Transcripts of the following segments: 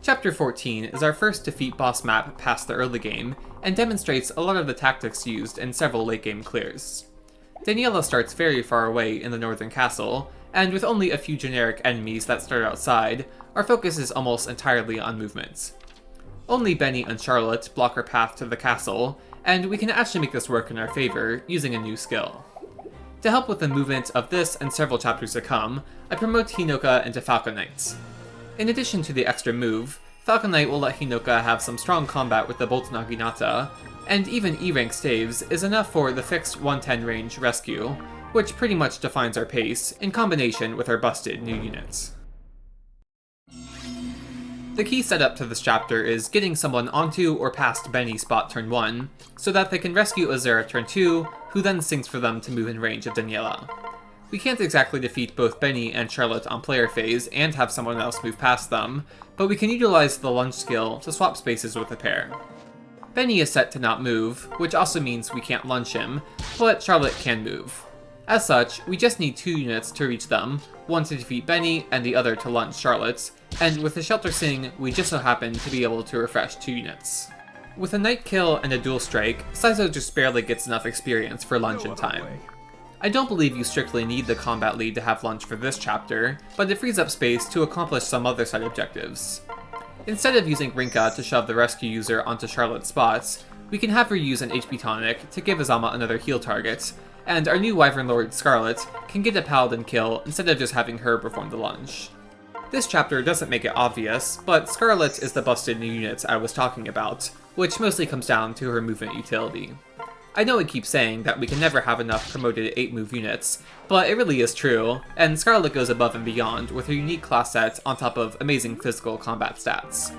Chapter 14 is our first defeat boss map past the early game, and demonstrates a lot of the tactics used in several late game clears. Daniela starts very far away in the northern castle, and with only a few generic enemies that start outside, our focus is almost entirely on movement. Only Benny and Scarlet block our path to the castle, and we can actually make this work in our favor using a new skill. To help with the movement of this and several chapters to come, I promote Hinoka into Falcon Knight. In addition to the extra move, Falcon Knight will let Hinoka have some strong combat with the Bolt Naginata, and even E-rank staves is enough for the fixed 110 range rescue, which pretty much defines our pace in combination with our busted new units. The key setup to this chapter is getting someone onto or past Benny's spot turn 1, so that they can rescue Azura turn 2, who then sinks for them to move in range of Daniela. We can't exactly defeat both Benny and Scarlet on player phase and have someone else move past them, but we can utilize the lunge skill to swap spaces with the pair. Benny is set to not move, which also means we can't lunge him, but Scarlet can move. As such, we just need 2 units to reach them, one to defeat Benny and the other to lunge Scarlet, and with the Shelter Sing, we just so happen to be able to refresh 2 units. With a Night Kill and a Dual Strike, Saizo just barely gets enough experience for lunge in time. I don't believe you strictly need the combat lead to have lunge for this chapter, but it frees up space to accomplish some other side objectives. Instead of using Rinka to shove the rescue user onto Scarlet's spots, we can have her use an HP tonic to give Azama another heal target, and our new Wyvern Lord Scarlet can get a paladin kill instead of just having her perform the lunge. This chapter doesn't make it obvious, but Scarlet is the busted new unit I was talking about, which mostly comes down to her movement utility. I know I keep saying that we can never have enough promoted 8-move units, but it really is true, and Scarlet goes above and beyond with her unique class set on top of amazing physical combat stats.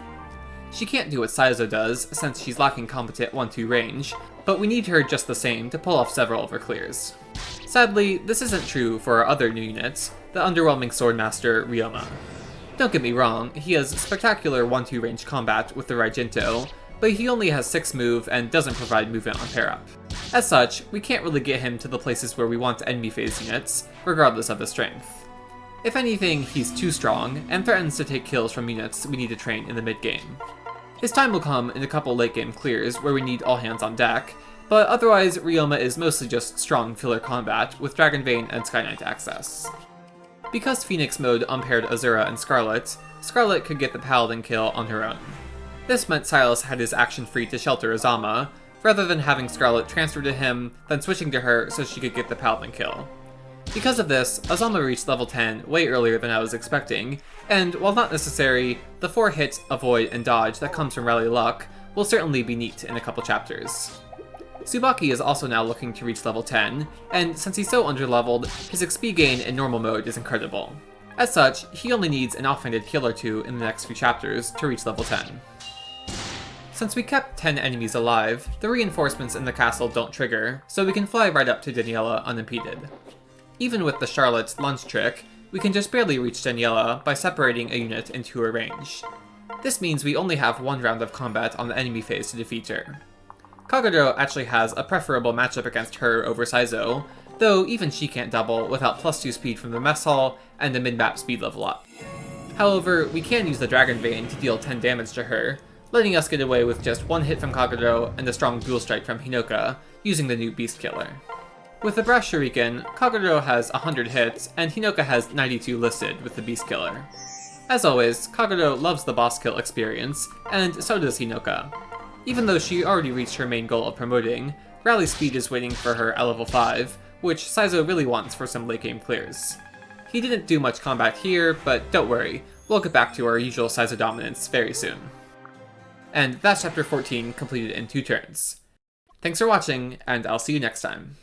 She can't do what Saizo does, since she's lacking competent 1-2 range, but we need her just the same to pull off several of her clears. Sadly, this isn't true for our other new units, the underwhelming Swordmaster Ryoma. Don't get me wrong, he has spectacular 1-2 range combat with the Raijinto, but he only has 6 move and doesn't provide movement on pair up. As such, we can't really get him to the places where we want enemy phase units, regardless of his strength. If anything, he's too strong, and threatens to take kills from units we need to train in the mid-game. His time will come in a couple late-game clears where we need all hands on deck, but otherwise Ryoma is mostly just strong filler combat with Dragon Vein and Sky Knight access. Because Phoenix Mode unpaired Azura and Scarlet, Scarlet could get the Paladin kill on her own. This meant Silas had his action free to shelter Azama, rather than having Scarlet transfer to him, then switching to her so she could get the Paladin kill. Because of this, Azama reached level 10 way earlier than I was expecting, and while not necessary, the 4-hit avoid and dodge that comes from Rally Luck will certainly be neat in a couple chapters. Tsubaki is also now looking to reach level 10, and since he's so underleveled, his XP gain in normal mode is incredible. As such, he only needs an offhanded kill or 2 in the next few chapters to reach level 10. Since we kept 10 enemies alive, the reinforcements in the castle don't trigger, so we can fly right up to Daniela unimpeded. Even with the Charlotte's lunge trick, we can just barely reach Daniela by separating a unit into her range. This means we only have 1 round of combat on the enemy phase to defeat her. Kagero actually has a preferable matchup against her over Saizo, though even she can't double without +2 speed from the mess hall and a mid-map speed level up. However, we can use the Dragon Vein to deal 10 damage to her, letting us get away with just 1 hit from Kagero and a strong dual strike from Hinoka, using the new Beast Killer. With the Brass Shuriken, Kagero has 100 hits, and Hinoka has 92 listed with the Beast Killer. As always, Kagero loves the boss kill experience, and so does Hinoka. Even though she already reached her main goal of promoting, Rally Speed is waiting for her at level 5, which Saizo really wants for some late game clears. He didn't do much combat here, but don't worry, we'll get back to our usual Saizo dominance very soon. And that's chapter 14 completed in 2 turns. Thanks for watching, and I'll see you next time.